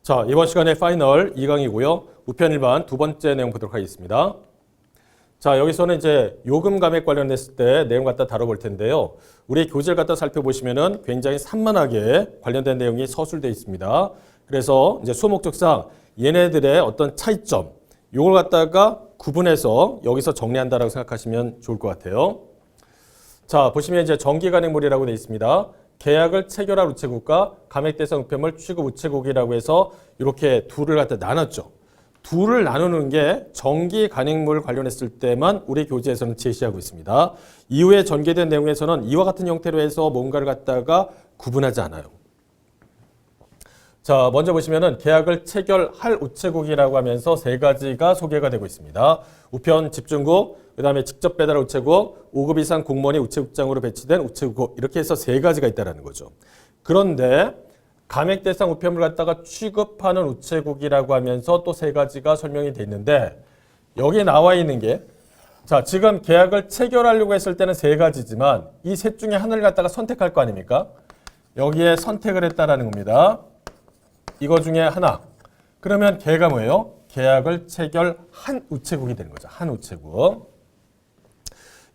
자, 이번 시간에 파이널 2강이고요. 우편 일반 두 번째 내용 보도록 하겠습니다. 자, 여기서는 이제 요금 감액 관련됐을 때 내용 갖다 다뤄볼 텐데요. 우리 교재를 갖다 살펴보시면은 굉장히 산만하게 관련된 내용이 서술되어 있습니다. 그래서 이제 수업 목적상 얘네들의 어떤 차이점, 요걸 갖다가 구분해서 여기서 정리한다라고 생각하시면 좋을 것 같아요. 자, 보시면 이제 정기 간행물이라고 되어 있습니다. 계약을 체결할 우체국과 감액 대상 우편물 취급 우체국이라고 해서 이렇게 둘을 갖다 나눴죠. 둘을 나누는 게 정기 간행물 관련했을 때만 우리 교재에서는 제시하고 있습니다. 이후에 전개된 내용에서는 이와 같은 형태로 해서 뭔가를 갖다가 구분하지 않아요. 자, 먼저 보시면은 계약을 체결할 우체국이라고 하면서 세 가지가 소개가 되고 있습니다. 우편 집중국, 그 다음에 직접 배달 우체국, 5급 이상 공무원이 우체국장으로 배치된 우체국, 이렇게 해서 세 가지가 있다는 거죠. 그런데 감액 대상 우편물 갖다가 취급하는 우체국이라고 하면서 또 세 가지가 설명이 돼 있는데, 여기 나와 있는 게, 자, 지금 계약을 체결하려고 했을 때는 세 가지지만 이 셋 중에 하나를 갖다가 선택할 거 아닙니까? 여기에 선택을 했다라는 겁니다. 이거 중에 하나. 그러면 걔가 뭐예요? 계약을 체결한 우체국이 되는 거죠. 한 우체국.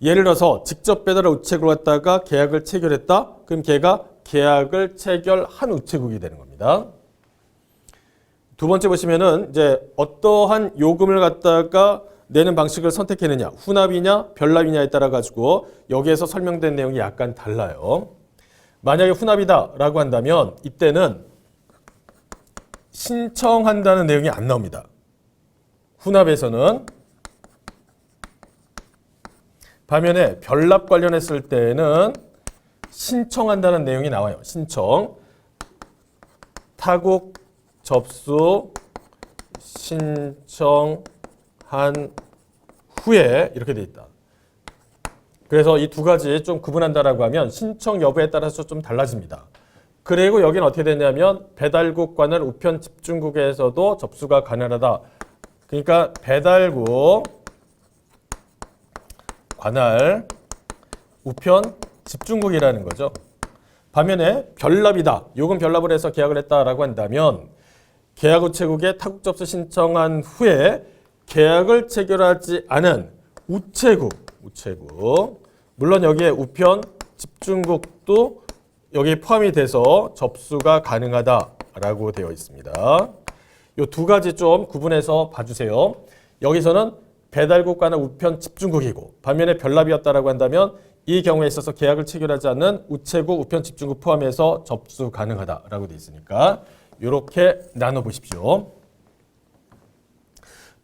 예를 들어서 직접 배달 우체국을 갖다가 계약을 체결했다. 그럼 걔가 계약을 체결한 우체국이 되는 겁니다. 두 번째 보시면은 이제 어떠한 요금을 갖다가 내는 방식을 선택했느냐, 후납이냐, 별납이냐에 따라 가지고 여기에서 설명된 내용이 약간 달라요. 만약에 후납이다라고 한다면 이때는 신청한다는 내용이 안 나옵니다. 후납에서는. 반면에 별납 관련했을 때는 신청한다는 내용이 나와요. 신청. 타국 접수 신청한 후에 이렇게 돼 있다. 그래서 이 두 가지 좀 구분한다라고 하면 신청 여부에 따라서 좀 달라집니다. 그리고 여기는 어떻게 되냐면 배달국 관할 우편 집중국에서도 접수가 가능하다. 그러니까 배달국 관할 우편 집중국이라는 거죠. 반면에 별납이다. 요금 별납을 해서 계약을 했다라고 한다면 계약 우체국에 타국 접수 신청한 후에 계약을 체결하지 않은 우체국. 물론 여기에 우편 집중국도 여기 포함이 돼서 접수가 가능하다라고 되어 있습니다. 이 두 가지 좀 구분해서 봐주세요. 여기서는 배달국 관할 우편 집중국이고 반면에 별납이었다라고 한다면 이 경우에 있어서 계약을 체결하지 않는 우체국, 우편 집중국 포함해서 접수 가능하다라고 되어 있으니까 이렇게 나눠보십시오.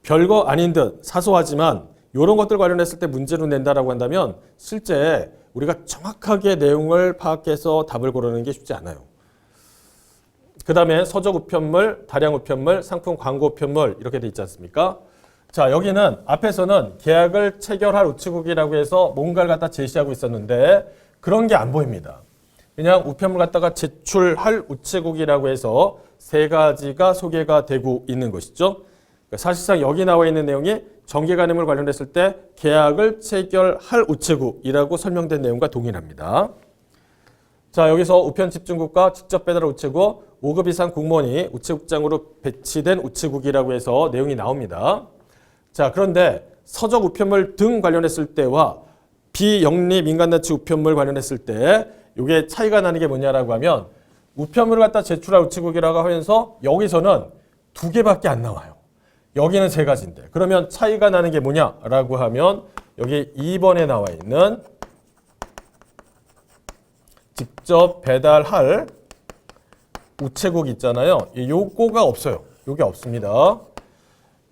별거 아닌 듯 사소하지만 이런 것들 관련했을 때 문제로 낸다라고 한다면 실제 우리가 정확하게 내용을 파악해서 답을 고르는 게 쉽지 않아요. 그 다음에 서적 우편물, 다량 우편물, 상품 광고 우편물 이렇게 돼 있지 않습니까? 자, 여기는 앞에서는 계약을 체결할 우체국이라고 해서 뭔가를 갖다 제시하고 있었는데 그런 게 안 보입니다. 그냥 우편물 갖다가 제출할 우체국이라고 해서 세 가지가 소개가 되고 있는 것이죠. 사실상 여기 나와 있는 내용이 정기 간행물 관련됐을 때 계약을 체결할 우체국이라고 설명된 내용과 동일합니다. 자, 여기서 우편 집중국과 직접 배달 우체국, 5급 이상 공무원이 우체국장으로 배치된 우체국이라고 해서 내용이 나옵니다. 자, 그런데 서적 우편물 등 관련했을 때와 비영리 민간단체 우편물 관련했을 때 이게 차이가 나는 게 뭐냐라고 하면 우편물을 갖다 제출할 우체국이라고 하면서 여기서는 두 개밖에 안 나와요. 여기는 세 가지인데 그러면 차이가 나는 게 뭐냐라고 하면 여기 2번에 나와 있는 직접 배달할 우체국 있잖아요. 요거가 없어요. 요게 없습니다.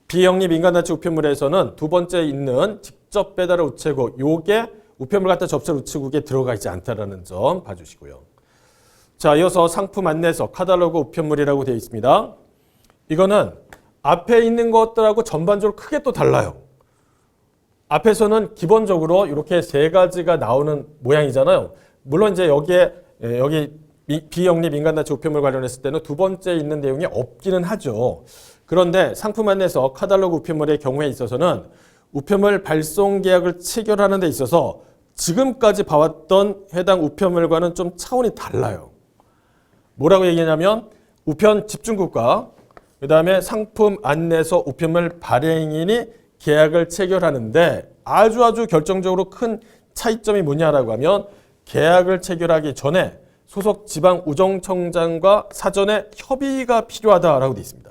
비영리 민간단체 우편물에서는 두 번째 있는 직접 배달할 우체국, 요게 우편물 갖다 접수할 우체국에 들어가 있지 않다라는 점 봐주시고요. 자, 이어서 상품 안내서, 카탈로그 우편물이라고 되어 있습니다. 이거는 앞에 있는 것들하고 전반적으로 크게 또 달라요. 앞에서는 기본적으로 이렇게 세 가지가 나오는 모양이잖아요. 물론 이제 여기 비영리 민간단체 우편물 관련했을 때는 두 번째 있는 내용이 없기는 하죠. 그런데 상품 안내서, 카탈로그 우편물의 경우에 있어서는 우편물 발송 계약을 체결하는 데 있어서 지금까지 봐왔던 해당 우편물과는 좀 차원이 달라요. 뭐라고 얘기하냐면 우편 집중국과 그 다음에 상품 안내서 우편물 발행인이 계약을 체결하는데 아주 결정적으로 큰 차이점이 뭐냐라고 하면 계약을 체결하기 전에 소속 지방우정청장과 사전에 협의가 필요하다라고 되어 있습니다.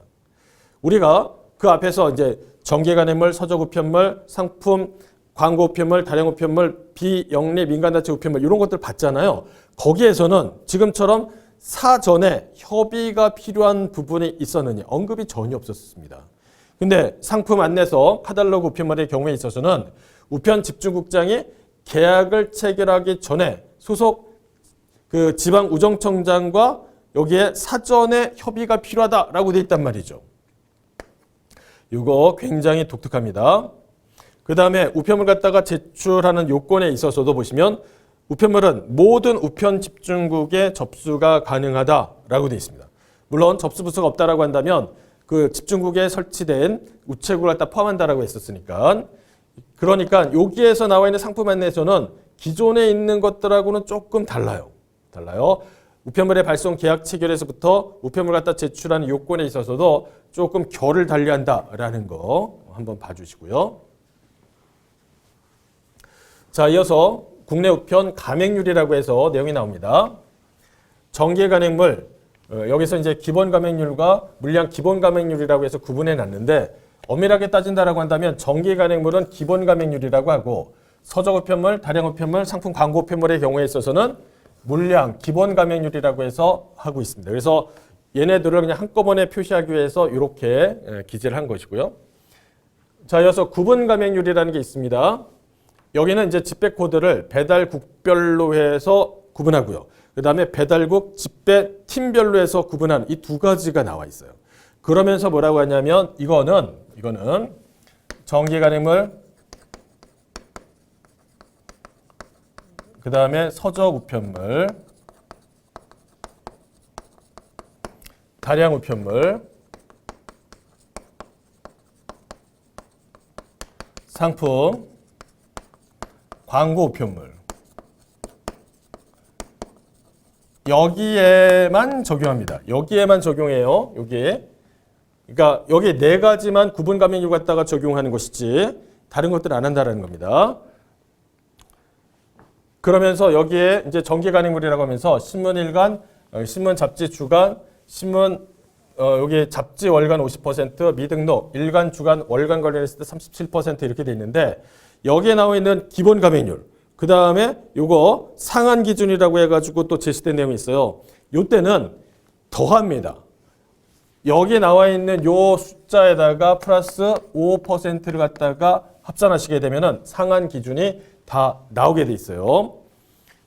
우리가 그 앞에서 이제 정기간행물, 서적우편물, 상품, 광고우편물, 다량우편물, 비영리 민간단체 우편물 이런 것들 봤잖아요. 거기에서는 지금처럼 사전에 협의가 필요한 부분이 있었느냐 언급이 전혀 없었습니다. 근데 상품 안내서, 카탈로그 우편물의 경우에 있어서는 우편 집중국장이 계약을 체결하기 전에 소속 그 지방우정청장과 여기에 사전에 협의가 필요하다라고 되어 있단 말이죠. 이거 굉장히 독특합니다. 그 다음에 우편물 갖다가 제출하는 요건에 있어서도 보시면 우편물은 모든 우편 집중국에 접수가 가능하다라고 되어 있습니다. 물론 접수 부서가 없다라고 한다면 그 집중국에 설치된 우체국을 갖다 포함한다라고 했었으니까 그러니까 여기에서 나와 있는 상품 안내서는 기존에 있는 것들하고는 조금 달라요. 우편물의 발송 계약 체결에서부터 우편물 갖다 제출하는 요건에 있어서도 조금 결을 달리한다라는 거 한번 봐주시고요. 자, 이어서 국내 우편 가맹률이라고 해서 내용이 나옵니다. 정기 간행물 여기서 이제 기본 가맹률과 물량 기본 가맹률이라고 해서 구분해 놨는데 엄밀하게 따진다라고 한다면 정기 간행물은 기본 가맹률이라고 하고 서적 우편물, 다량 우편물, 상품 광고 우편물의 경우에 있어서는 물량 기본 가맹률이라고 해서 하고 있습니다. 그래서 얘네들을 그냥 한꺼번에 표시하기 위해서 이렇게 기재를 한 것이고요. 자, 이어서 구분 가맹률이라는 게 있습니다. 여기는 이제 집배 코드를 배달국별로 해서 구분하고요. 그 다음에 배달국 집배 팀별로 해서 구분하는 이 두 가지가 나와 있어요. 그러면서 뭐라고 하냐면 이거는 정기 간행물, 그 다음에 서적 우편물, 다량 우편물, 상품, 광고 우편물 여기에만 적용합니다. 여기에만 적용해요. 여기에. 그러니까 여기 네 가지만 구분 가맹률 갖다가 적용하는 것이지 다른 것들 안 한다는 겁니다. 그러면서 여기에 이제 정기 간행물이라고 하면서 신문 일간, 신문 잡지 주간, 신문 여기 잡지 월간 50%, 미등록 일간 주간 월간 관련했을 때 37% 이렇게 돼 있는데 여기에 나와 있는 기본 가맹률, 그 다음에 요거 상한 기준이라고 해가지고 또 제시된 내용이 있어요. 요때는 더합니다. 여기에 나와 있는 요 숫자에다가 플러스 5%를 갖다가 합산하시게 되면은 상한 기준이 다 나오게 돼 있어요.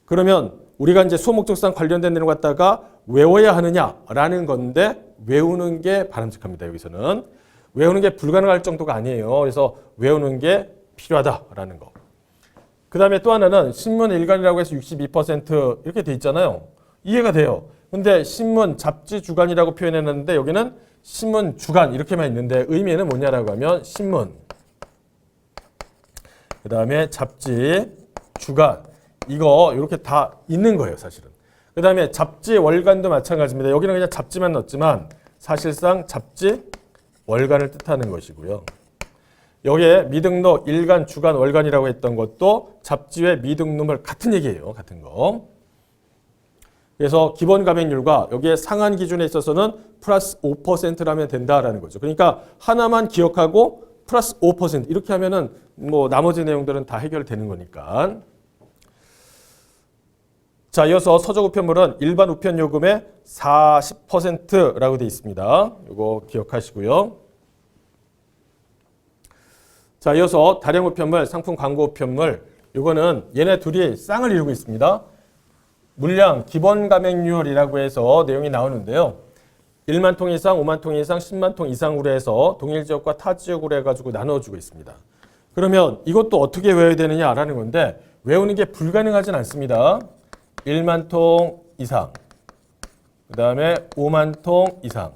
그러면 우리가 이제 수목적상 관련된 내용 갖다가 외워야 하느냐라는 건데 외우는 게 바람직합니다. 여기서는 외우는 게 불가능할 정도가 아니에요. 그래서 외우는 게 필요하다라는 거. 그 다음에 또 하나는 신문 일간이라고 해서 62% 이렇게 돼 있잖아요. 이해가 돼요. 근데 신문 잡지 주간이라고 표현했는데 여기는 신문 주간 이렇게만 있는데 의미는 뭐냐라고 하면 신문, 그 다음에 잡지 주간 이거 이렇게 다 있는 거예요, 사실은. 그 다음에 잡지 월간도 마찬가지입니다. 여기는 그냥 잡지만 넣었지만 사실상 잡지 월간을 뜻하는 것이고요. 여기에 미등록 일간, 주간, 월간이라고 했던 것도 잡지의 미등록물 같은 얘기예요. 같은 거. 그래서 기본 가맹률과 여기에 상한 기준에 있어서는 플러스 5%라면 된다라는 거죠. 그러니까 하나만 기억하고 플러스 5% 이렇게 하면은 뭐 나머지 내용들은 다 해결되는 거니까. 자, 이어서 서적 우편물은 일반 우편 요금의 40%라고 되어 있습니다. 이거 기억하시고요. 자, 이어서 다량 우편물, 상품 광고 우편물 이거는 얘네 둘이 쌍을 이루고 있습니다. 물량 기본 가맹률이라고 해서 내용이 나오는데요. 1만 통 이상, 5만 통 이상, 10만 통 이상으로 해서 동일 지역과 타 지역으로 해가지고 나눠주고 있습니다. 그러면 이것도 어떻게 외워야 되느냐라는 건데 외우는 게 불가능하진 않습니다. 1만 통 이상, 그 다음에 5만 통 이상,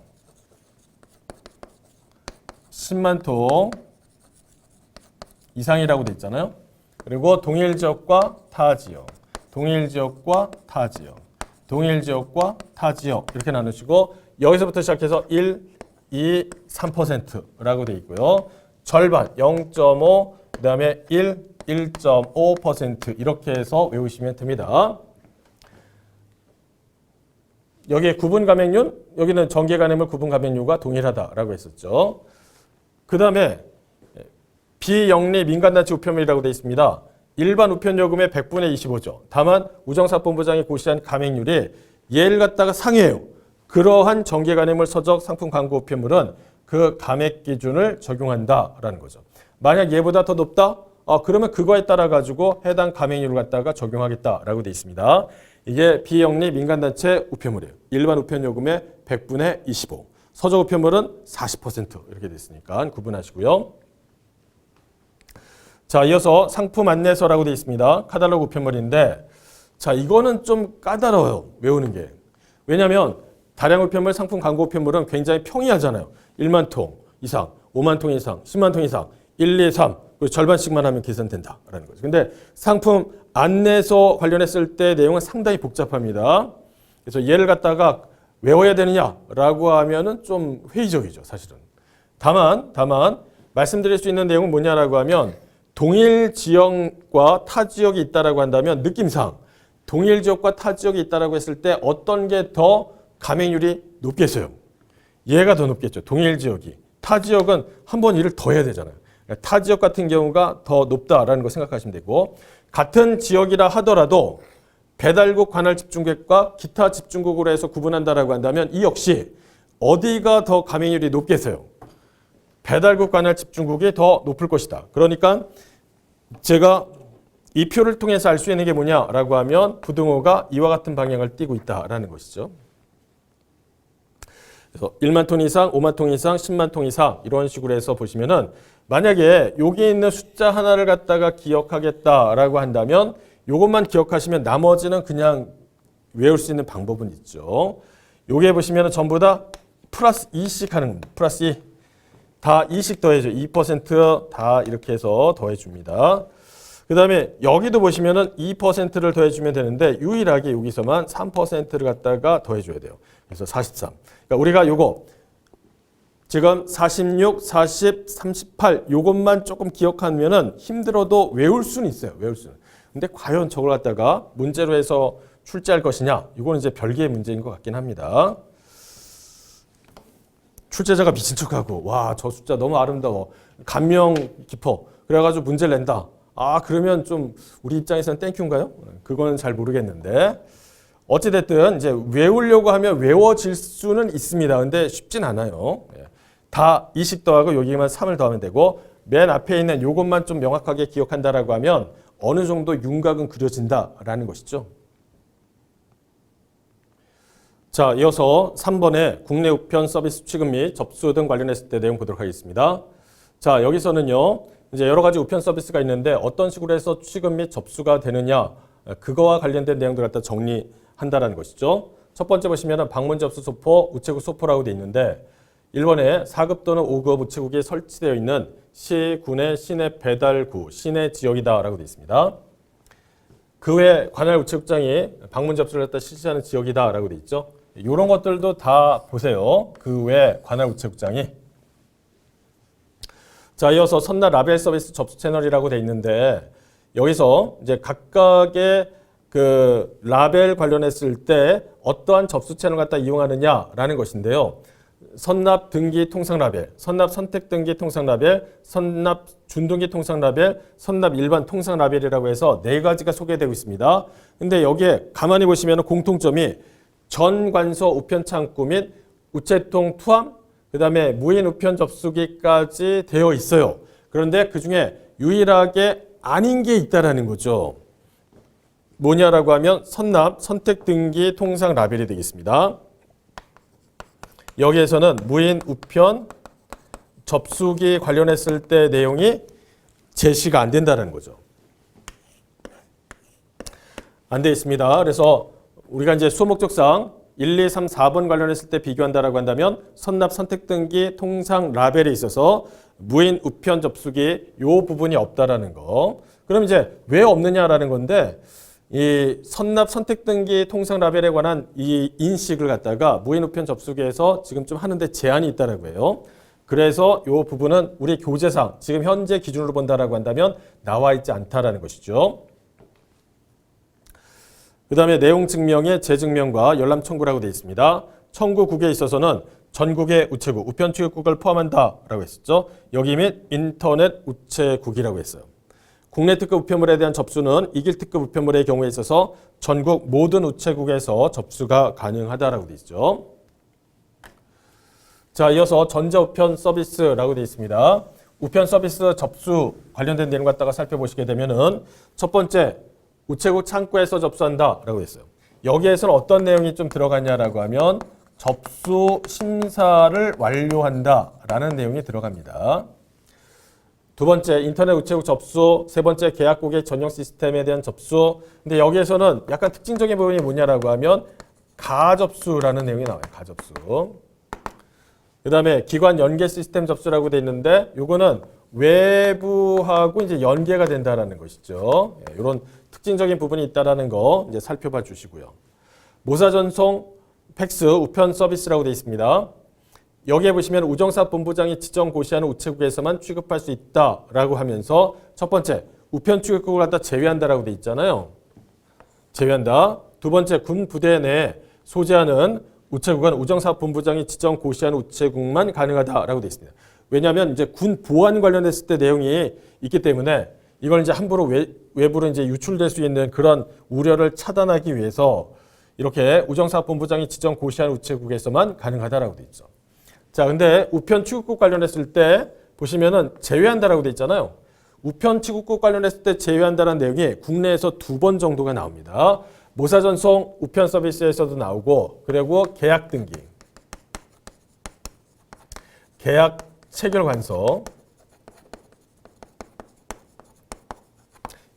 10만 통 이상이라고 돼 있잖아요. 그리고 동일 지역과 타 지역, 동일 지역과 타 지역, 동일 지역과 타 지역 이렇게 나누시고 여기서부터 시작해서 1, 2, 3%라고 되어 있고요. 절반 0.5, 그다음에 1, 1.5% 이렇게 해서 외우시면 됩니다. 여기에 구분 감액률, 여기는 전개 간액물 구분 감액률과 동일하다라고 했었죠. 그 다음에 비영리 민간단체 우편물이라고 되어 있습니다. 일반 우편요금의 100분의 25죠. 다만 우정사본부장이 고시한 감액률이 얘를 갖다가 상회해요. 그러한 전개 간액물 서적 상품 광고 우편물은 그 감액 기준을 적용한다라는 거죠. 만약 얘보다 더 높다? 그러면 그거에 따라 가지고 해당 감액률을 갖다가 적용하겠다라고 되어 있습니다. 이게 비영리 민간단체 우편물이에요. 일반 우편요금의 100분의 25. 서적 우편물은 40% 이렇게 됐으니까 구분하시고요. 자, 이어서 상품 안내서라고 되어 있습니다. 카탈로그 우편물인데, 자, 이거는 좀 까다로워요. 외우는 게. 왜냐하면 다량 우편물, 상품 광고 우편물은 굉장히 평이하잖아요. 1만 통 이상, 5만 통 이상, 10만 통 이상, 1, 2, 3, 그리고 절반씩만 하면 계산된다라는 거죠. 근데 상품 안내서 관련했을 때 내용은 상당히 복잡합니다. 그래서 얘를 갖다가 외워야 되느냐라고 하면은 좀 회의적이죠, 사실은. 다만 말씀드릴 수 있는 내용은 뭐냐라고 하면 동일 지역과 타 지역이 있다라고 한다면 느낌상 동일 지역과 타 지역이 있다라고 했을 때 어떤 게 더 감액률이 높겠어요? 얘가 더 높겠죠. 동일 지역이. 타 지역은 한 번 일을 더 해야 되잖아요. 타 지역 같은 경우가 더 높다라는 거 생각하시면 되고, 같은 지역이라 하더라도 배달국 관할 집중국과 기타 집중국으로 해서 구분한다라고 한다면 이 역시 어디가 더 감액률이 높겠어요? 배달국 관할 집중국이 더 높을 것이다. 그러니까 제가 이 표를 통해서 알 수 있는 게 뭐냐라고 하면 부등호가 이와 같은 방향을 띠고 있다라는 것이죠. 그래서 1만 톤 이상, 5만 톤 이상, 10만 톤 이상 이런 식으로 해서 보시면은 만약에 여기 있는 숫자 하나를 갖다가 기억하겠다라고 한다면 이것만 기억하시면 나머지는 그냥 외울 수 있는 방법은 있죠. 여기에 보시면은 전부 다 플러스 2씩 하는 겁니다. 플러스 2. 다 2씩 더해줘. 2%다 이렇게 해서 더해줍니다. 그 다음에 여기도 보시면은 2%를 더해주면 되는데 유일하게 여기서만 3%를 갖다가 더해줘야 돼요. 그래서 43. 그러니까 우리가 요거 지금 46, 40, 38 요것만 조금 기억하면은 힘들어도 외울 수는 있어요. 외울 수는. 근데 과연 저걸 갖다가 문제로 해서 출제할 것이냐? 이거는 이제 별개의 문제인 것 같긴 합니다. 출제자가 미친 척하고 와, 저 숫자 너무 아름다워. 감명 깊어. 그래가지고 문제를 낸다. 그러면 좀 우리 입장에서는 땡큐인가요? 그거는 잘 모르겠는데 어찌됐든 이제 외우려고 하면 외워질 수는 있습니다. 근데 쉽진 않아요. 다 2씩 더하고 여기만 3을 더하면 되고 맨 앞에 있는 요것만 좀 명확하게 기억한다라고 하면 어느 정도 윤곽은 그려진다라는 것이죠. 자, 이어서 3번에 국내 우편 서비스 취급 및 접수 등 관련했을 때 내용 보도록 하겠습니다. 자, 여기서는요, 이제 여러 가지 우편 서비스가 있는데 어떤 식으로 해서 취급 및 접수가 되느냐, 그거와 관련된 내용들을 갖다 정리한다라는 것이죠. 첫 번째 보시면은 방문 접수 소포, 우체국 소포라고 되어 있는데 1번에 4급 또는 5급 우체국이 설치되어 있는 시, 군의 시내 배달구, 시내 지역이다라고 되어 있습니다. 그 외 관할 우체국장이 방문 접수를 갖다 실시하는 지역이다라고 되어 있죠. 이런 것들도 다 보세요. 그 외 관할 우체국장이. 자, 이어서 선납 라벨 서비스 접수 채널이라고 되어 있는데 여기서 이제 각각의 그 라벨 관련했을 때 어떠한 접수 채널을 갖다 이용하느냐라는 것인데요. 선납 등기 통상 라벨, 선납 선택 등기 통상 라벨, 선납 준등기 통상 라벨, 선납 일반 통상 라벨이라고 해서 네 가지가 소개되고 있습니다. 근데 여기에 가만히 보시면 공통점이 전 관서 우편 창구 및 우체통 투함, 그 다음에 무인 우편 접수기까지 되어 있어요. 그런데 그 중에 유일하게 아닌 게 있다라는 거죠. 뭐냐라고 하면 선납 선택 등기 통상 라벨이 되겠습니다. 여기에서는 무인 우편 접수기 관련했을 때 내용이 제시가 안 된다는 거죠. 안 되어 있습니다. 그래서 우리가 이제 수업 목적상 1, 2, 3, 4번 관련했을 때 비교한다라고 한다면 선납 선택 등기 통상 라벨에 있어서 무인 우편 접수기 요 부분이 없다라는 거. 그럼 이제 왜 없느냐라는 건데 이 선납 선택 등기 통상 라벨에 관한 이 인식을 갖다가 무인 우편 접수기에서 지금 좀 하는데 제한이 있다라고 해요. 그래서 이 부분은 우리 교재상 지금 현재 기준으로 본다라고 한다면 나와 있지 않다라는 것이죠. 그 다음에 내용 증명의 재증명과 열람 청구라고 되어 있습니다. 청구국에 있어서는 전국의 우체국, 우편 취급국을 포함한다라고 했었죠. 여기 및 인터넷 우체국이라고 했어요. 국내 특급 우편물에 대한 접수는 이길 특급 우편물의 경우에 있어서 전국 모든 우체국에서 접수가 가능하다라고 되어 있죠. 자, 이어서 전자우편 서비스라고 되어 있습니다. 우편 서비스 접수 관련된 내용 갖다가 살펴보시게 되면은 첫 번째, 우체국 창구에서 접수한다라고 했어요. 여기에서는 어떤 내용이 좀 들어갔냐라고 하면 접수 심사를 완료한다라는 내용이 들어갑니다. 두 번째, 인터넷 우체국 접수. 세 번째, 계약국의 전용 시스템에 대한 접수. 근데 여기에서는 약간 특징적인 부분이 뭐냐라고 하면 가접수라는 내용이 나와요. 가접수. 그 다음에 기관 연계 시스템 접수라고 돼 있는데 요거는 외부하고 이제 연계가 된다라는 것이죠. 이런 특징적인 부분이 있다라는 거 이제 살펴봐 주시고요. 모사 전송 팩스 우편 서비스라고 돼 있습니다. 여기에 보시면 우정사 본부장이 지정 고시하는 우체국에서만 취급할 수 있다라고 하면서 첫 번째, 우편 취급국을 갖다 제외한다라고 돼 있잖아요. 제외한다. 두 번째, 군 부대 내 소재하는 우체국은 우정사 본부장이 지정 고시하는 우체국만 가능하다라고 돼 있습니다. 왜냐하면 이제 군 보안 관련했을 때 내용이 있기 때문에 이걸 이제 함부로 외부로 이제 유출될 수 있는 그런 우려를 차단하기 위해서 이렇게 우정사 본부장이 지정 고시하는 우체국에서만 가능하다라고 돼 있죠. 자, 근데 우편 취급국 관련했을 때 보시면은 제외한다라고 돼 있잖아요. 우편 취급국 관련했을 때 제외한다는 내용이 국내에서 2번 정도가 나옵니다. 모사 전송 우편 서비스에서도 나오고 그리고 계약 등기, 계약 체결 관서.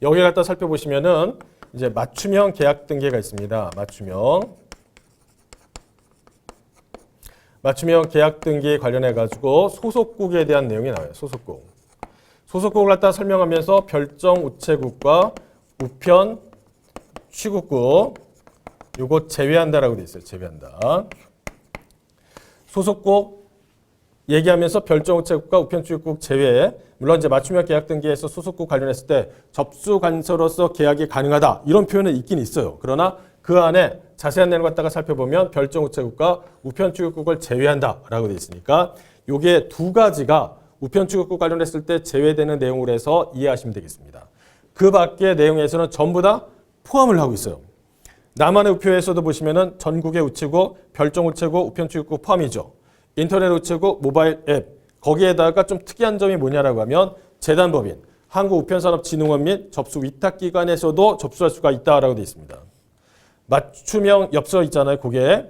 여기 갖다 살펴보시면은 이제 맞춤형 계약 등기가 있습니다. 맞춤형 계약 등기에 관련해 가지고 소속국에 대한 내용이 나와요. 소속국을 갖다 설명하면서 별정 우체국과 우편 취급국 요거 제외한다라고 돼 있어요. 제외한다. 소속국 얘기하면서 별정 우체국과 우편 취급국 제외. 물론 이제 맞춤형 계약 등기에서 소속국 관련했을 때 접수 관서로서 계약이 가능하다 이런 표현은 있긴 있어요. 그러나 그 안에 자세한 내용 갖다가 살펴보면 별정 우체국과 우편 취급국을 제외한다라고 돼 있으니까 요게 두 가지가 우편 취급국 관련했을 때 제외되는 내용으로 해서 이해하시면 되겠습니다. 그 밖의 내용에서는 전부 다 포함을 하고 있어요. 남한의 우표에서도 보시면은 전국의 우체국, 별정 우체국, 우편 취급국 포함이죠. 인터넷 우체국, 모바일 앱 거기에다가 좀 특이한 점이 뭐냐라고 하면 재단법인, 한국우편산업진흥원 및 접수 위탁기관에서도 접수할 수가 있다라고 되어 있습니다. 맞춤형 엽서 있잖아요. 그게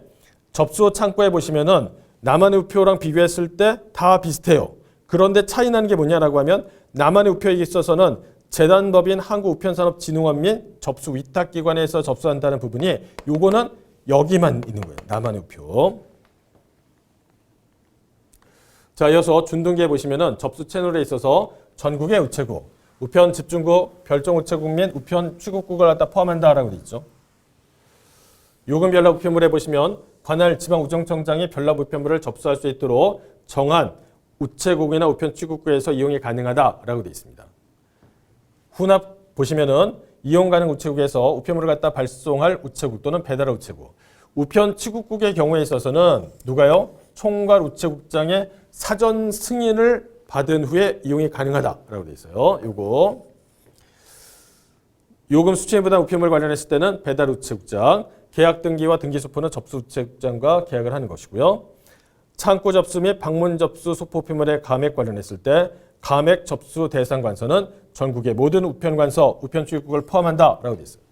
접수 창구에 보시면은 남한의 우표랑 비교했을 때 다 비슷해요. 그런데 차이 나는 게 뭐냐라고 하면 남한의 우표에 있어서는 재단법인 한국우편산업진흥원 및 접수 위탁기관에서 접수한다는 부분이 요거는 여기만 있는 거예요. 남한의 우표. 자, 이어서 준등기에 보시면은 접수 채널에 있어서 전국의 우체국, 우편 집중국, 별정 우체국 및 우편 취급국을 갖다 포함한다라고 되어 있죠. 요금 변납 우편물에 보시면 관할 지방우정청장이 변납 우편물을 접수할 수 있도록 정한 우체국이나 우편 취급국에서 이용이 가능하다라고 되어 있습니다. 후납 보시면은 이용 가능 우체국에서 우편물을 갖다 발송할 우체국 또는 배달할 우체국. 우편 취급국의 경우에 있어서는 누가요? 총괄 우체국장의 사전 승인을 받은 후에 이용이 가능하다라고 되어 있어요. 요거. 요금 수취에 부담 우편물 관련했을 때는 배달 우체국장, 계약 등기와 등기 소포는 접수 우체국장과 계약을 하는 것이고요. 창구 접수 및 방문 접수 소포 우편물의 감액 관련했을 때 감액 접수 대상 관서는 전국의 모든 우편 관서, 우편 취급국을 포함한다라고 되어 있어요.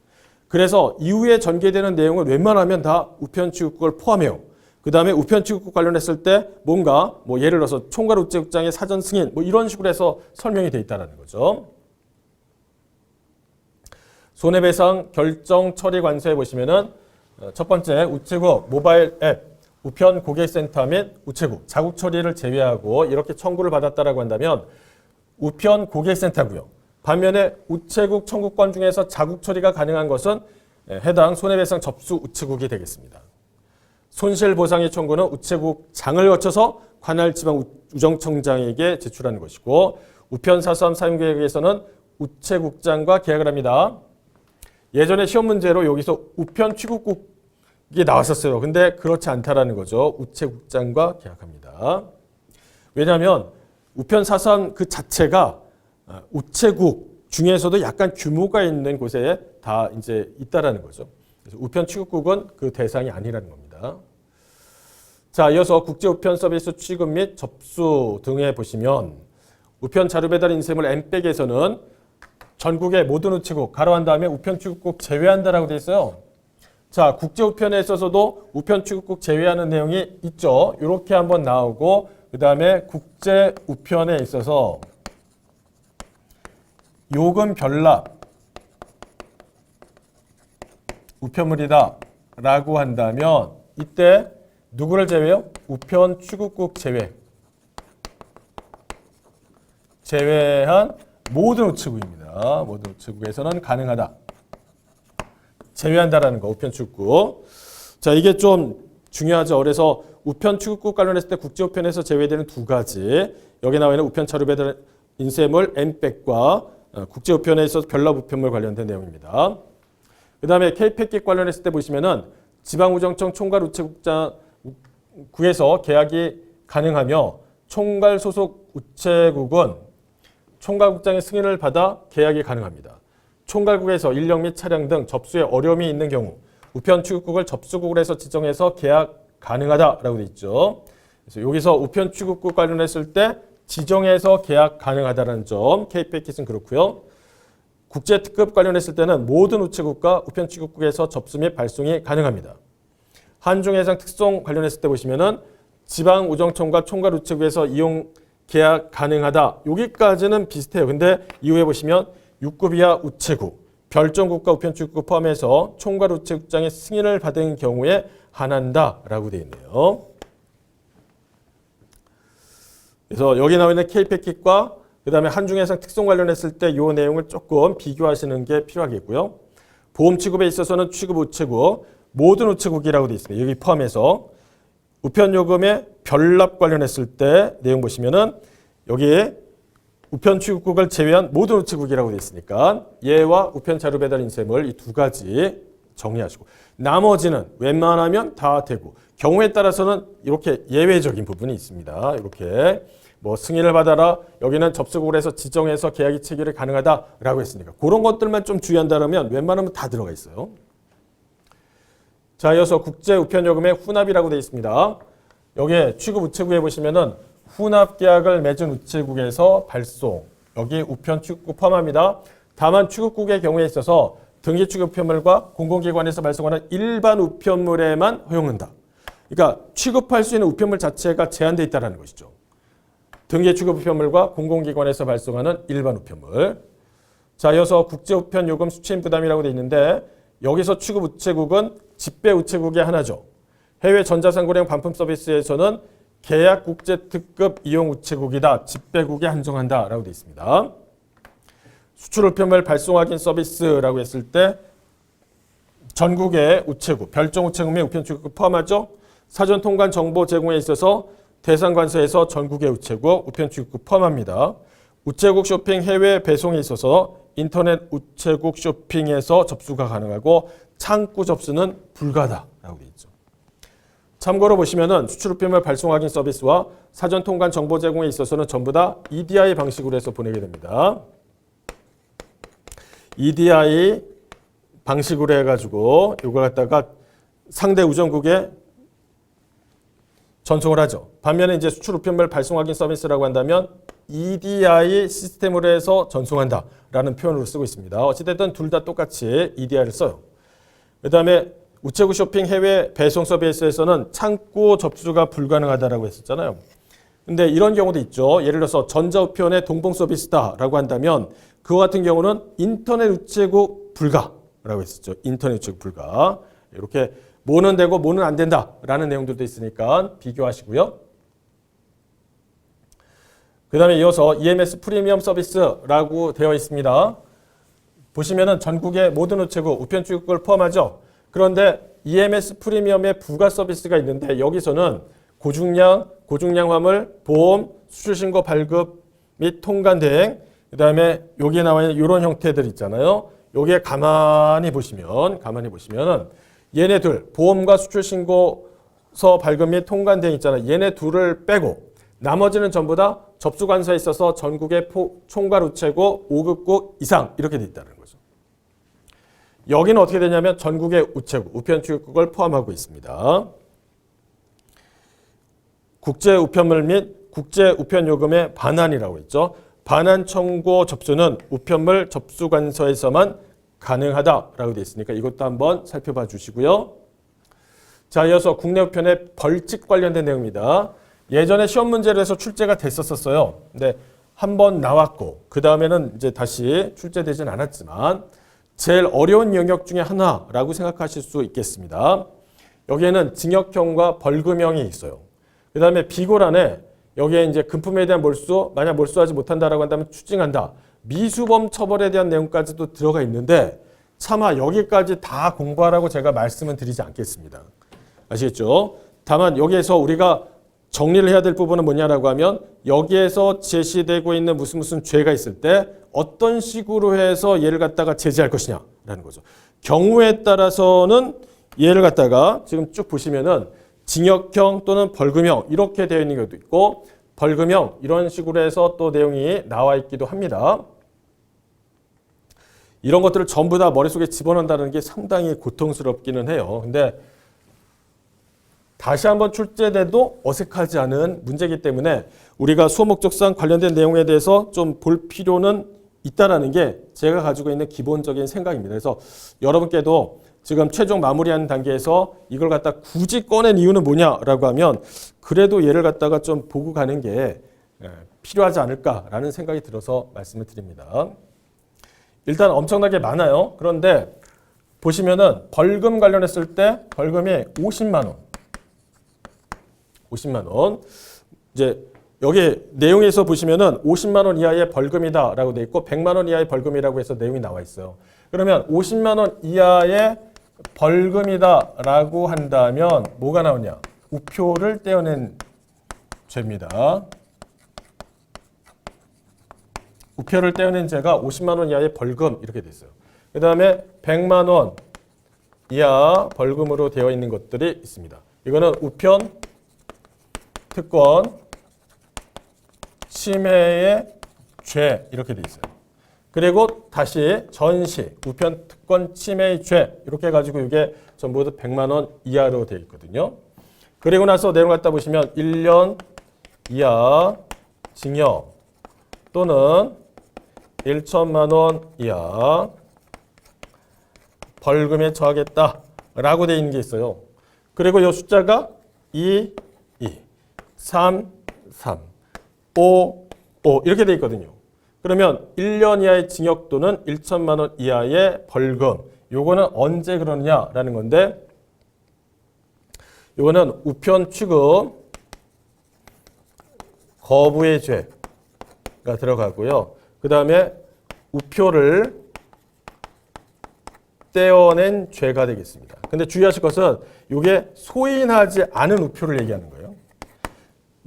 그래서 이후에 전개되는 내용은 웬만하면 다 우편 취급국을 포함해요. 그 다음에 우편 취급국 관련했을 때 뭔가 뭐 예를 들어서 총괄 우체국장의 사전 승인 뭐 이런 식으로 해서 설명이 되어 있다는 거죠. 손해배상 결정 처리 관서에 보시면은 첫 번째 우체국 모바일 앱 우편 고객센터 및 우체국 자국 처리를 제외하고 이렇게 청구를 받았다라고 한다면 우편 고객센터고요. 반면에 우체국 청구권 중에서 자국 처리가 가능한 것은 해당 손해배상 접수 우체국이 되겠습니다. 손실보상의 청구는 우체국장을 거쳐서 관할 지방우정청장에게 제출하는 것이고 우편사수함 사용계획에서는 우체국장과 계약을 합니다. 예전에 시험 문제로 여기서 우편 취급국이 나왔었어요. 근데 그렇지 않다라는 거죠. 우체국장과 계약합니다. 왜냐하면 우편사수함 그 자체가 우체국 중에서도 약간 규모가 있는 곳에 다 이제 있다라는 거죠. 그래서 우편 취급국은 그 대상이 아니라는 겁니다. 자, 이어서 국제우편 서비스 취급 및 접수 등에 보시면 우편 자료 배달 인쇄물 N백에서는 전국의 모든 우체국 가로한 다음에 우편 취급국 제외한다라고 되어 있어요. 자, 국제우편에 있어서도 우편 취급국 제외하는 내용이 있죠. 이렇게 한번 나오고 그 다음에 국제우편에 있어서 요금 별납 우편물이다 라고 한다면 이때 누구를 제외요? 우편 취급국 제외한 모든 우체국입니다. 모든 우체국에서는 가능하다. 제외한다라는 거, 우편 취급국. 자, 이게 좀 중요하죠. 그래서 우편 취급국 관련했을 때 국제우편에서 제외되는 두 가지. 여기 나와 있는 우편 자료 배달 인쇄물 N백과 국제우편에 있어서 별납 우편물 관련된 내용입니다. 그 다음에 K패킷 관련했을 때 보시면은 지방우정청 총괄 우체국에서 계약이 가능하며 총괄 소속 우체국은 총괄국장의 승인을 받아 계약이 가능합니다. 총괄국에서 인력 및 차량 등 접수에 어려움이 있는 경우 우편 취급국을 접수국으로 해서 지정해서 계약 가능하다라고 되어 있죠. 그래서 여기서 우편 취급국 관련했을 때 지정해서 계약 가능하다는 점, K패킷은 그렇고요. 국제특급 관련했을 때는 모든 우체국과 우편 취급국에서 접수 및 발송이 가능합니다. 한중해상 특송 관련했을 때 보시면은 지방우정청과 총괄 우체국에서 이용 계약 가능하다. 여기까지는 비슷해요. 근데 이후에 보시면 6급 이하 우체국, 별정국과 우편 취급국 포함해서 총괄 우체국장의 승인을 받은 경우에 한한다라고 되어 있네요. 그래서 여기 나와 있는 K패킷과 그 다음에 한중해상 특송 관련했을 때 이 내용을 조금 비교하시는 게 필요하겠고요. 보험 취급에 있어서는 취급 우체국, 모든 우체국이라고 되어 있습니다. 여기 포함해서 우편요금의 별납 관련했을 때 내용 보시면은 여기에 우편 취급국을 제외한 모든 우체국이라고 되어 있으니까 얘와 우편 자료 배달 인쇄물 이 두 가지 정리하시고 나머지는 웬만하면 다 되고 경우에 따라서는 이렇게 예외적인 부분이 있습니다. 이렇게 뭐 승인을 받아라. 여기는 접수국으로 해서 지정해서 계약이 체결이 가능하다라고 했으니까 그런 것들만 좀 주의한다면 웬만하면 다 들어가 있어요. 자, 이어서 국제우편요금의 훈합이라고 되어 있습니다. 여기에 취급 우체국에 보시면은 훈합 계약을 맺은 우체국에서 발송, 여기 우편 취급국 포함합니다. 다만 취급국의 경우에 있어서 등기 취급 우편물과 공공기관에서 발송하는 일반 우편물에만 허용한다. 그러니까 취급할 수 있는 우편물 자체가 제한되어 있다는 것이죠. 등기 취급 우편물과 공공기관에서 발송하는 일반 우편물. 자, 이어서 국제우편요금 수취인 부담이라고 되어 있는데 여기서 취급 우체국은 집배 우체국의 하나죠. 해외 전자상거래형 반품 서비스에서는 계약 국제특급 이용 우체국이다. 집배국에 한정한다라고 되어 있습니다. 수출 우편물 발송 확인 서비스라고 했을 때 전국의 우체국, 별정 우체국 및 우편 취급국 포함하죠. 사전 통관 정보 제공에 있어서 대상 관서에서 전국의 우체국, 우편 취급국 포함합니다. 우체국 쇼핑 해외 배송에 있어서 인터넷 우체국 쇼핑에서 접수가 가능하고 창구 접수는 불가다라고 되어 있죠. 참고로 보시면은 수출 우편물 발송 확인 서비스와 사전 통관 정보 제공에 있어서는 전부 다 EDI 방식으로 해서 보내게 됩니다. EDI 방식으로 해가지고 이걸 갖다가 상대 우정국에 전송을 하죠. 반면에 이제 수출 우편물 발송 확인 서비스라고 한다면 EDI 시스템으로 해서 전송한다라는 표현으로 쓰고 있습니다. 어찌됐든 둘 다 똑같이 EDI를 써요. 그 다음에 우체국 쇼핑 해외 배송 서비스에서는 창구 접수가 불가능하다라고 했었잖아요. 근데 이런 경우도 있죠. 예를 들어서 전자우편의 동봉 서비스다라고 한다면 그와 같은 경우는 인터넷 우체국 불가라고 했었죠. 인터넷 우체국 불가. 이렇게 뭐는 되고 뭐는 안 된다라는 내용들도 있으니까 비교하시고요. 그 다음에 이어서 EMS 프리미엄 서비스라고 되어 있습니다. 보시면은 전국의 모든 우체국, 우편 취급을 포함하죠. 그런데 EMS 프리미엄의 부가 서비스가 있는데 여기서는 고중량 화물, 보험, 수출신고 발급 및 통관 대행, 그 다음에 여기에 나와 있는 이런 형태들 있잖아요. 여기에 가만히 보시면은 얘네 둘, 보험과 수출신고서 발급 및 통관 대행 있잖아요. 얘네 둘을 빼고 나머지는 전부 다 접수관서에 있어서 전국의 총괄 우체국 5급국 이상 이렇게 돼 있다는 거죠. 여기는 어떻게 되냐면 전국의 우체국, 우편 취급국을 포함하고 있습니다. 국제 우편물 및 국제 우편 요금의 반환이라고 했죠. 반환 청구 접수는 우편물 접수관서에서만 가능하다라고 되어 있으니까 이것도 한번 살펴봐 주시고요. 자, 이어서 국내 우편의 벌칙 관련된 내용입니다. 예전에 시험 문제로 해서 출제가 됐었어요. 근데 한 번 나왔고 그 다음에는 이제 다시 출제되진 않았지만 제일 어려운 영역 중에 하나라고 생각하실 수 있겠습니다. 여기에는 징역형과 벌금형이 있어요. 그 다음에 비고란에 여기에 이제 금품에 대한 몰수, 만약 몰수하지 못한다라고 한다면 추징한다. 미수범 처벌에 대한 내용까지도 들어가 있는데 차마 여기까지 다 공부하라고 제가 말씀은 드리지 않겠습니다. 아시겠죠? 다만 여기에서 우리가 정리를 해야 될 부분은 뭐냐라고 하면 여기에서 제시되고 있는 무슨 죄가 있을 때 어떤 식으로 해서 얘를 갖다가 제재할 것이냐라는 거죠. 경우에 따라서는 얘를 갖다가 지금 쭉 보시면은 징역형 또는 벌금형 이렇게 되어 있는 경우도 있고 벌금형 이런 식으로 해서 또 내용이 나와 있기도 합니다. 이런 것들을 전부 다 머릿속에 집어넣는다는 게 상당히 고통스럽기는 해요. 근데 다시 한번 출제돼도 어색하지 않은 문제이기 때문에 우리가 수업 목적상 관련된 내용에 대해서 좀 볼 필요는 있다라는 게 제가 가지고 있는 기본적인 생각입니다. 그래서 여러분께도 지금 최종 마무리하는 단계에서 이걸 갖다 굳이 꺼낸 이유는 뭐냐라고 하면 그래도 얘를 갖다가 좀 보고 가는 게 필요하지 않을까라는 생각이 들어서 말씀을 드립니다. 일단 엄청나게 많아요. 그런데 보시면은 벌금 관련했을 때 벌금이 50만 원. 50만 원. 이제 여기 내용에서 보시면은 50만 원 이하의 벌금이다라고 돼 있고 100만 원 이하의 벌금이라고 해서 내용이 나와 있어요. 그러면 50만 원 이하의 벌금이다라고 한다면 뭐가 나오냐? 우표를 떼어낸 죄입니다. 우표를 떼어낸 죄가 50만 원 이하의 벌금 이렇게 돼 있어요. 그 다음에 100만 원 이하 벌금으로 되어 있는 것들이 있습니다. 이거는 우편, 특권, 침해의 죄 이렇게 돼 있어요. 그리고 다시 전시, 우편, 특권, 침해의 죄 이렇게 해가지고 이게 전부 다 100만 원 이하로 되어 있거든요. 그리고 나서 내용 갖다 보시면 1년 이하 징역 또는 1천만 원 이하 벌금에 처하겠다라고 되어 있는 게 있어요. 그리고 이 숫자가 2, 3, 3, 5, 5 이렇게 되어 있거든요. 그러면 1년 이하의 징역 또는 1천만 원 이하의 벌금. 요거는 언제 그러느냐라는 건데 요거는 우편 취급 거부의 죄가 들어가고요. 그 다음에 우표를 떼어낸 죄가 되겠습니다. 근데 주의하실 것은 이게 소인하지 않은 우표를 얘기하는 거예요.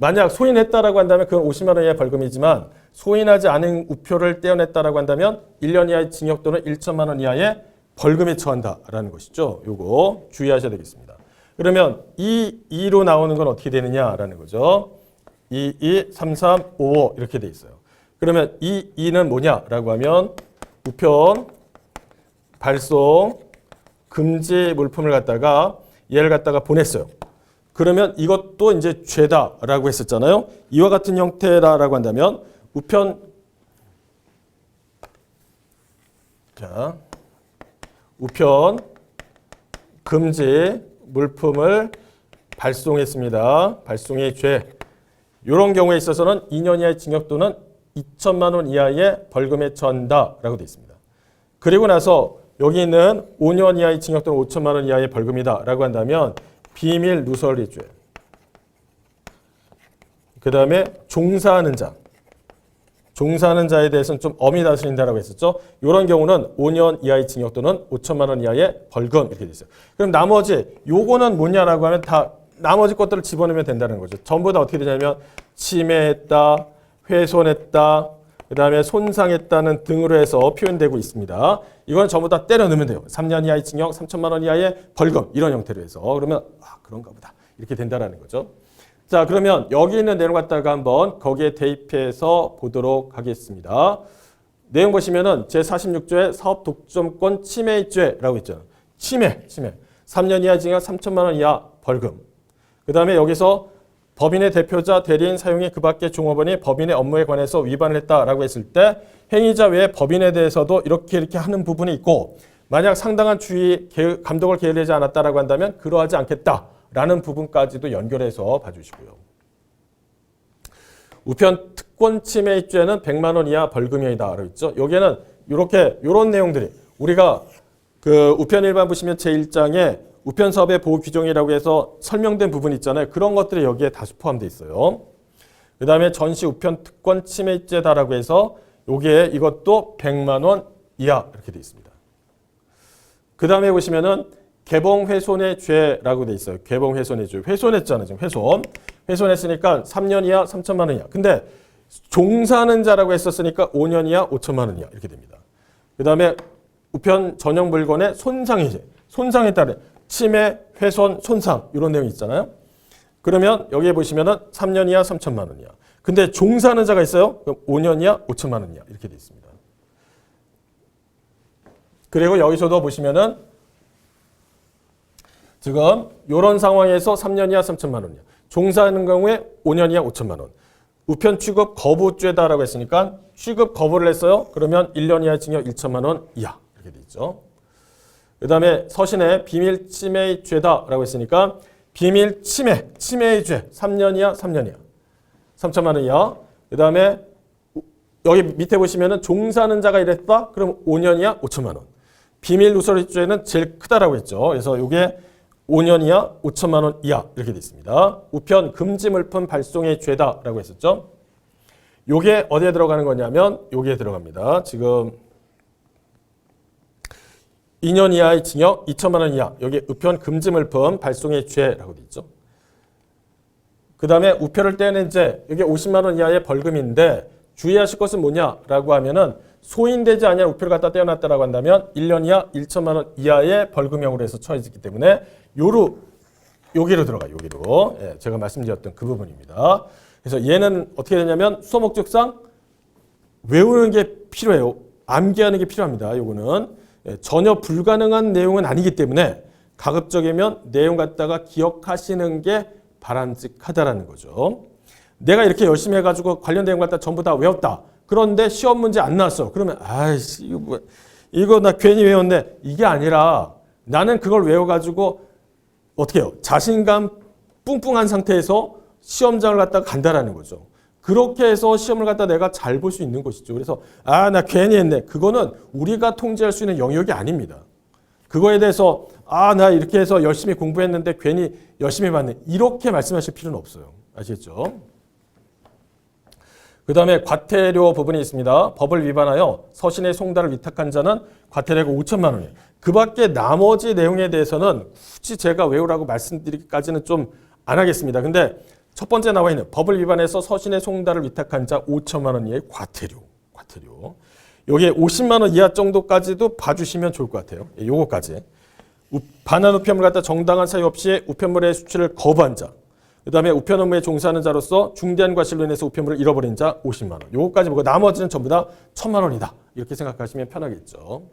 만약 소인했다라고 한다면 그건 50만 원 이하의 벌금이지만 소인하지 않은 우표를 떼어냈다라고 한다면 1년 이하의 징역 또는 1천만 원 이하의 벌금에 처한다라는 것이죠. 요거 주의하셔야 되겠습니다. 그러면 2로 나오는 건 어떻게 되느냐라는 거죠. 2, 3, 3, 5 이렇게 돼 있어요. 그러면 2는 뭐냐라고 하면 우편, 발송, 금지 물품을 갖다가 얘를 갖다가 보냈어요. 그러면 이것도 이제 죄다라고 했었잖아요. 이와 같은 형태라고 한다면 우편 금지 물품을 발송했습니다. 발송의 죄. 이런 경우에 있어서는 2년 이하의 징역 또는 2천만 원 이하의 벌금에 처한다라고 되어 있습니다. 그리고 나서 여기 있는 5년 이하의 징역 또는 5천만 원 이하의 벌금이다라고 한다면 비밀 누설의 죄. 그 다음에 종사하는 자. 종사하는 자에 대해서는 좀 엄히 다스린다라고 했었죠. 이런 경우는 5년 이하의 징역 또는 5천만 원 이하의 벌금 이렇게 돼 있어요. 그럼 나머지 요거는 뭐냐라고 하면 다 나머지 것들을 집어넣으면 된다는 거죠. 전부 다 어떻게 되냐면 침해했다, 훼손했다, 그 다음에 손상했다는 등으로 해서 표현되고 있습니다. 이건 전부 다 때려 넣으면 돼요. 3년 이하의 징역, 3천만 원 이하의 벌금 이런 형태로 해서 그러면 그런가 보다 이렇게 된다라는 거죠. 자, 그러면 여기 있는 내용 갖다가 한번 거기에 대입해서 보도록 하겠습니다. 내용 보시면은 제46조에 사업 독점권 침해죄라고 있잖아요. 침해. 3년 이하 징역 3천만 원 이하 벌금. 그 다음에 여기서 법인의 대표자, 대리인, 사용이 그 밖의 종업원이 법인의 업무에 관해서 위반을 했다라고 했을 때 행위자 외에 법인에 대해서도 이렇게 하는 부분이 있고 만약 상당한 주의, 감독을 게을리하지 않았다라고 한다면 그러하지 않겠다라는 부분까지도 연결해서 봐주시고요. 우편 특권 침해죄는 100만 원 이하 벌금형이다라고 있죠. 여기에는 이런 내용들이 우리가 그 우편 일반 보시면 제1장에 우편 사업의 보호 규정이라고 해서 설명된 부분 있잖아요. 그런 것들이 여기에 다시 포함되어 있어요. 그 다음에 전시 우편 특권 침해죄다라고 해서 여기에 이것도 100만 원 이하 이렇게 되어 있습니다. 그 다음에 보시면은 개봉훼손의 죄라고 되어 있어요. 개봉훼손의 죄. 훼손했잖아요. 지금 훼손했으니까 3년 이하 3천만 원 이하. 근데 종사하는 자라고 했었으니까 5년 이하 5천만 원 이하 이렇게 됩니다. 그 다음에 우편 전용 물건의 손상의 죄. 손상에 따른 침해, 훼손, 손상 이런 내용이 있잖아요. 그러면 여기에 보시면은 3년 이하 3천만 원 이하. 근데 종사하는 자가 있어요. 그럼 5년 이하 5천만 원 이하 이렇게 되어 있습니다. 그리고 여기서도 보시면은 지금 이런 상황에서 3년 이하 3천만 원 이하. 종사하는 경우에 5년 이하 5천만 원. 우편 취급 거부죄다라고 했으니까 취급 거부를 했어요. 그러면 1년 이하 징역 1천만 원 이하 이렇게 되어 있죠. 그 다음에 서신에 비밀 침해의 죄다라고 했으니까 비밀 침해의 죄 3년 이하 3년 이하 3천만 원 이하. 그 다음에 여기 밑에 보시면은 종사하는 자가 이랬다 그럼 5년 이하 5천만 원. 비밀 누설의 죄는 제일 크다라고 했죠. 그래서 이게 5년 이하 5천만 원 이하 이렇게 되어 있습니다. 우편 금지 물품 발송의 죄다라고 했었죠. 요게 어디에 들어가는 거냐면 여기에 들어갑니다. 지금 2년 이하의 징역 2천만 원 이하. 여기 우편 금지 물품 발송의 죄라고 되어 있죠. 그 다음에 우표를 떼낸 죄. 여기 50만 원 이하의 벌금인데 주의하실 것은 뭐냐라고 하면은 소인되지 아니한 우표를 갖다 떼어놨다라고 한다면 1년 이하 1천만 원 이하의 벌금형으로 해서 처해지기 때문에 여기로 들어가요. 여기로. 예, 제가 말씀드렸던 그 부분입니다. 그래서 얘는 어떻게 되냐면 수어 목적상 외우는 게 필요해요. 암기하는 게 필요합니다. 요거는 전혀 불가능한 내용은 아니기 때문에 가급적이면 내용 갖다가 기억하시는 게 바람직하다라는 거죠. 내가 이렇게 열심히 해가지고 관련 내용 갖다 전부 다 외웠다. 그런데 시험 문제 안 나왔어. 그러면 아이씨 이거 나 괜히 외웠네. 이게 아니라 나는 그걸 외워가지고 어떻게 해요? 자신감 뿡뿡한 상태에서 시험장을 갖다가 간다라는 거죠. 그렇게 해서 시험을 갖다 내가 잘 볼 수 있는 것이죠. 그래서 나 괜히 했네. 그거는 우리가 통제할 수 있는 영역이 아닙니다. 그거에 대해서 나 이렇게 해서 열심히 공부했는데 괜히 열심히 봤네. 이렇게 말씀하실 필요는 없어요. 아시겠죠? 그 다음에 과태료 부분이 있습니다. 법을 위반하여 서신의 송달을 위탁한 자는 과태료가 5천만 원이에요. 그 밖에 나머지 내용에 대해서는 굳이 제가 외우라고 말씀드리기까지는 좀 안 하겠습니다. 근데 첫 번째 나와 있는 법을 위반해서 서신의 송달을 위탁한 자 5천만 원 이하의 과태료. 여기에 50만 원 이하 정도까지도 봐주시면 좋을 것 같아요. 요거까지. 반환 우편물 갖다 정당한 사유 없이 우편물의 수출을 거부한 자. 그 다음에 우편 업무에 종사하는 자로서 중대한 과실로 인해서 우편물을 잃어버린 자 50만 원. 요거까지 보고 나머지는 전부 다 1,000만 원이다. 이렇게 생각하시면 편하겠죠.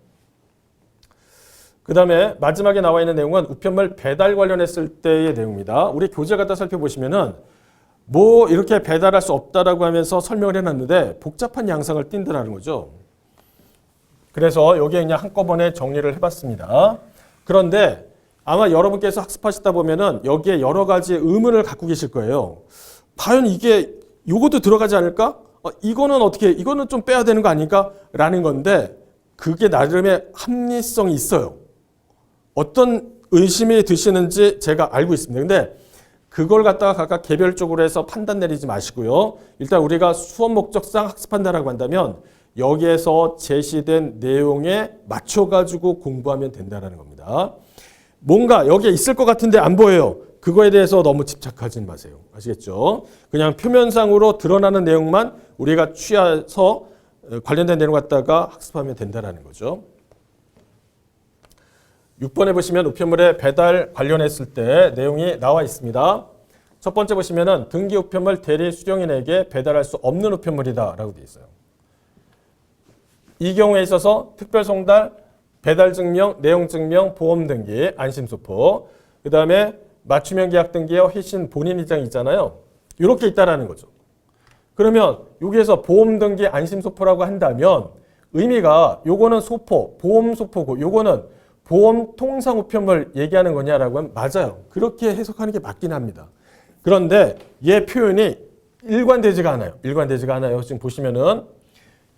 그 다음에 마지막에 나와 있는 내용은 우편물 배달 관련했을 때의 내용입니다. 우리 교재 갖다 살펴보시면은 뭐 이렇게 배달할 수 없다라고 하면서 설명을 해놨는데 복잡한 양상을 띈다는 거죠. 그래서 여기에 그냥 한꺼번에 정리를 해봤습니다. 그런데 아마 여러분께서 학습하시다 보면은 여기에 여러 가지 의문을 갖고 계실 거예요. 과연 이것도 들어가지 않을까? 이거는 어떻게, 이거는 좀 빼야 되는 거 아닐까? 라는 건데 그게 나름의 합리성이 있어요. 어떤 의심이 드시는지 제가 알고 있습니다. 근데 그걸 갖다가 각각 개별적으로 해서 판단 내리지 마시고요. 일단 우리가 수업 목적상 학습한다라고 한다면 여기에서 제시된 내용에 맞춰가지고 공부하면 된다는 겁니다. 뭔가 여기에 있을 것 같은데 안 보여요. 그거에 대해서 너무 집착하지 마세요. 아시겠죠? 그냥 표면상으로 드러나는 내용만 우리가 취해서 관련된 내용 갖다가 학습하면 된다는 거죠. 6번에 보시면 우편물의 배달 관련했을 때 내용이 나와 있습니다. 첫 번째 보시면은 등기 우편물 대리 수령인에게 배달할 수 없는 우편물이다 라고 되어 있어요. 이 경우에 있어서 특별 송달, 배달 증명, 내용 증명, 보험 등기, 안심소포, 그 다음에 맞춤형 계약 등기와 회신 본인 이장 있잖아요. 이렇게 있다라는 거죠. 그러면 여기에서 보험 등기, 안심소포라고 한다면 의미가 요거는 소포, 보험 소포고 요거는 보험 통상 우편물 얘기하는 거냐라고 하면 맞아요. 그렇게 해석하는 게 맞긴 합니다. 그런데 얘 표현이 일관되지가 않아요. 일관되지가 않아요. 지금 보시면은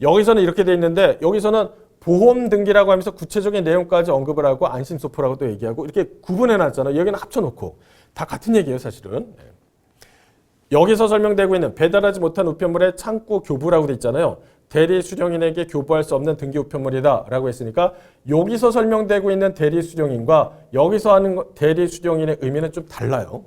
여기서는 이렇게 돼 있는데 여기서는 보험 등기라고 하면서 구체적인 내용까지 언급을 하고 안심소포라고 또 얘기하고 이렇게 구분해 놨잖아요. 여기는 합쳐놓고 다 같은 얘기예요, 사실은. 여기서 설명되고 있는 배달하지 못한 우편물의 창구 교부라고 돼 있잖아요. 대리 수령인에게 교부할 수 없는 등기 우편물이다 라고 했으니까 여기서 설명되고 있는 대리 수령인과 여기서 하는 대리 수령인의 의미는 좀 달라요.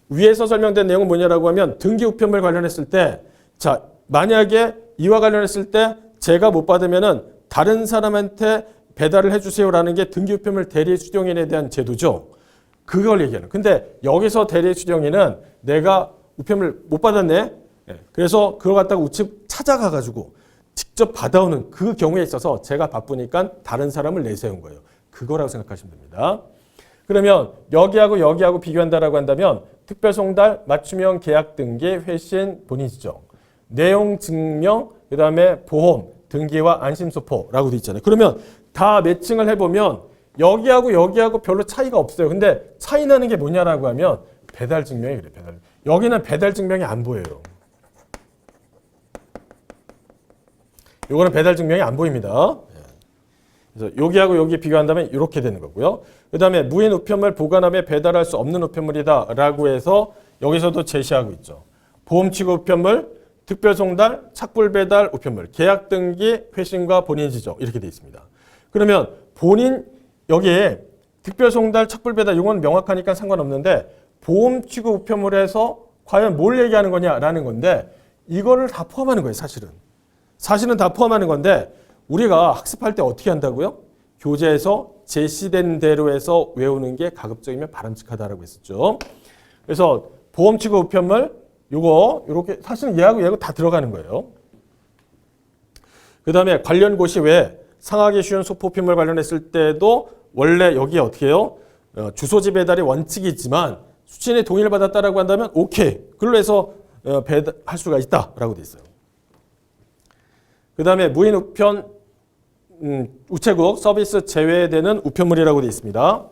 위에서 설명된 내용은 뭐냐라고 하면 등기 우편물 관련했을 때 자, 만약에 이와 관련했을 때 제가 못 받으면은 다른 사람한테 배달을 해주세요라는 게 등기 우편물 대리 수령인에 대한 제도죠. 그걸 얘기하는. 근데 여기서 대리 수령인은 내가 우편물 못 받았네. 그래서 그걸 갖다가 우측 찾아가가지고 직접 받아오는 그 경우에 있어서 제가 바쁘니까 다른 사람을 내세운 거예요. 그거라고 생각하시면 됩니다. 그러면 여기하고 비교한다라고 한다면 특별 송달, 맞춤형 계약 등기, 회신, 본인 지정, 내용 증명, 그 다음에 보험, 등기와 안심소포라고 돼 있잖아요. 그러면 다 매칭을 해보면 여기하고 별로 차이가 없어요. 근데 차이 나는 게 뭐냐라고 하면 배달 증명이 그래. 여기는 배달 증명이 안 보여요. 요거는 배달 증명이 안 보입니다. 그래서 여기하고 여기 비교한다면 이렇게 되는 거고요. 그 다음에 무인 우편물 보관함에 배달할 수 없는 우편물이다 라고 해서 여기서도 제시하고 있죠. 보험 취급 우편물, 특별 송달, 착불 배달 우편물, 계약 등기, 회신과 본인 지정 이렇게 되어 있습니다. 그러면 본인 여기에 특별 송달, 착불 배달 이건 명확하니까 상관없는데 보험 취급 우편물에서 과연 뭘 얘기하는 거냐라는 건데 이거를 다 포함하는 거예요, 사실은 다 포함하는 건데 우리가 학습할 때 어떻게 한다고요? 교재에서 제시된 대로 해서 외우는 게 가급적이면 바람직하다라고 했었죠. 그래서 보험 취급 우편물 요거 이렇게 사실은 얘하고 다 들어가는 거예요. 그 다음에 관련 고시 외에 상하기 쉬운 소포우편물 관련했을 때도 원래 여기에 어떻게 해요? 주소지 배달이 원칙이지만 수취인의 동의를 받았다라고 한다면 오케이. 그걸로 해서 배달할 수가 있다라고 돼 있어요. 그 다음에 무인 우편 우체국 서비스 제외되는 우편물이라고 되어 있습니다.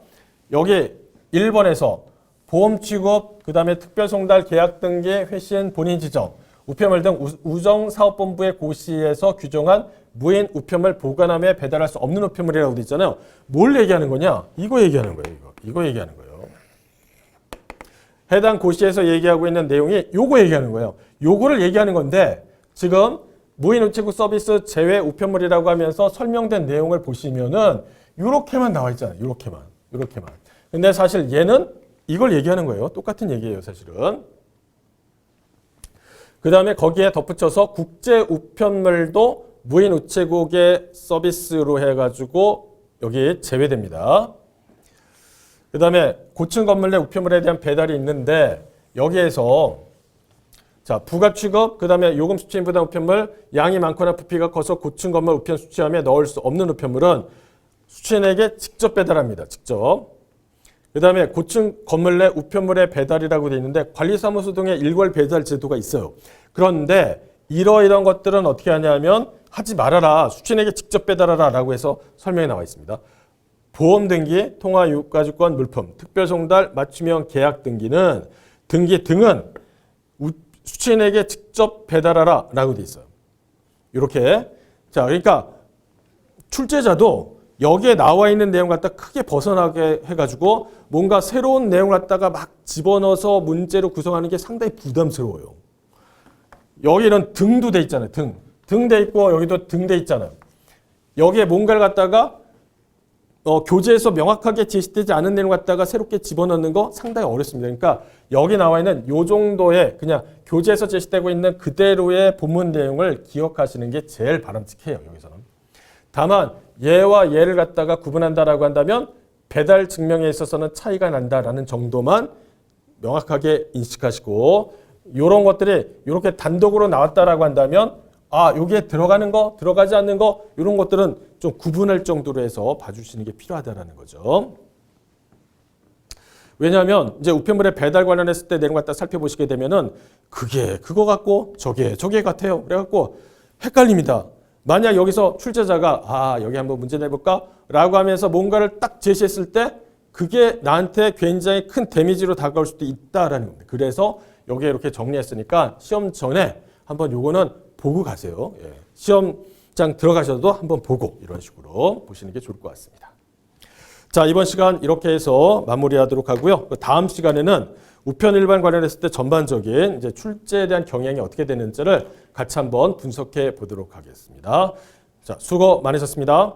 여기 1번에서 보험 취급, 그 다음에 특별 송달, 계약 등기, 회신, 본인 지정, 우편물 등 우정사업본부의 고시에서 규정한 무인 우편물 보관함에 배달할 수 없는 우편물이라고 되어 있잖아요. 뭘 얘기하는 거냐? 이거 얘기하는 거예요. 이거 얘기하는 거예요. 해당 고시에서 얘기하고 있는 내용이 요거 얘기하는 거예요. 요거를 얘기하는 건데 지금 무인 우체국 서비스 제외 우편물이라고 하면서 설명된 내용을 보시면은 요렇게만 나와 있잖아요. 요렇게만. 근데 사실 얘는 이걸 얘기하는 거예요. 똑같은 얘기예요, 사실은. 그 다음에 거기에 덧붙여서 국제 우편물도 무인 우체국의 서비스로 해가지고 여기 제외됩니다. 그 다음에 고층 건물 내 우편물에 대한 배달이 있는데 여기에서 자, 부가 취급, 그 다음에 요금 수취인 부담 우편물, 양이 많거나 부피가 커서 고층 건물 우편 수취함에 넣을 수 없는 우편물은 수취인에게 직접 배달합니다. 직접. 그 다음에 고층 건물 내 우편물의 배달이라고 되어 있는데 관리사무소 등의 일괄 배달 제도가 있어요. 그런데 이러이러한 것들은 어떻게 하냐면 하지 말아라. 수취인에게 직접 배달하라 라고 해서 설명이 나와 있습니다. 보험 등기, 통화 유가주권 물품, 특별 송달, 맞춤형 계약 등기는 수취인에게 직접 배달하라 라고 돼 있어요. 이렇게. 자, 그러니까 출제자도 여기에 나와 있는 내용 갖다 크게 벗어나게 해가지고 뭔가 새로운 내용을 갖다가 막 집어넣어서 문제로 구성하는 게 상당히 부담스러워요. 여기는 등도 돼 있잖아요. 등 돼 있고 여기도 등 돼 있잖아요. 여기에 뭔가를 갖다가 교재에서 명확하게 제시되지 않은 내용 갖다가 새롭게 집어넣는 거 상당히 어렵습니다. 그러니까 여기 나와 있는 이 정도의 그냥 교재에서 제시되고 있는 그대로의 본문 내용을 기억하시는 게 제일 바람직해요. 여기서는. 다만 얘와 얘를 갖다가 구분한다라고 한다면 배달 증명에 있어서는 차이가 난다라는 정도만 명확하게 인식하시고 이런 것들이 이렇게 단독으로 나왔다라고 한다면 여기에 들어가는 거, 들어가지 않는 거 이런 것들은 좀 구분할 정도로 해서 봐주시는 게 필요하다라는 거죠. 왜냐하면 이제 우편물의 배달 관련했을 때 내용 갖다 살펴보시게 되면은 그게 그거 같고 저게 같아요. 그래갖고 헷갈립니다. 만약 여기서 출제자가 여기 한번 문제 내볼까? 라고 하면서 뭔가를 딱 제시했을 때 그게 나한테 굉장히 큰 데미지로 다가올 수도 있다라는 겁니다. 그래서 여기에 이렇게 정리했으니까 시험 전에 한번 요거는 보고 가세요. 예. 시험장 들어가셔도 한번 보고 이런 식으로 보시는 게 좋을 것 같습니다. 자, 이번 시간 이렇게 해서 마무리하도록 하고요. 다음 시간에는 우편 일반 관련했을 때 전반적인 이제 출제에 대한 경향이 어떻게 되는지를 같이 한번 분석해 보도록 하겠습니다. 자, 수고 많으셨습니다.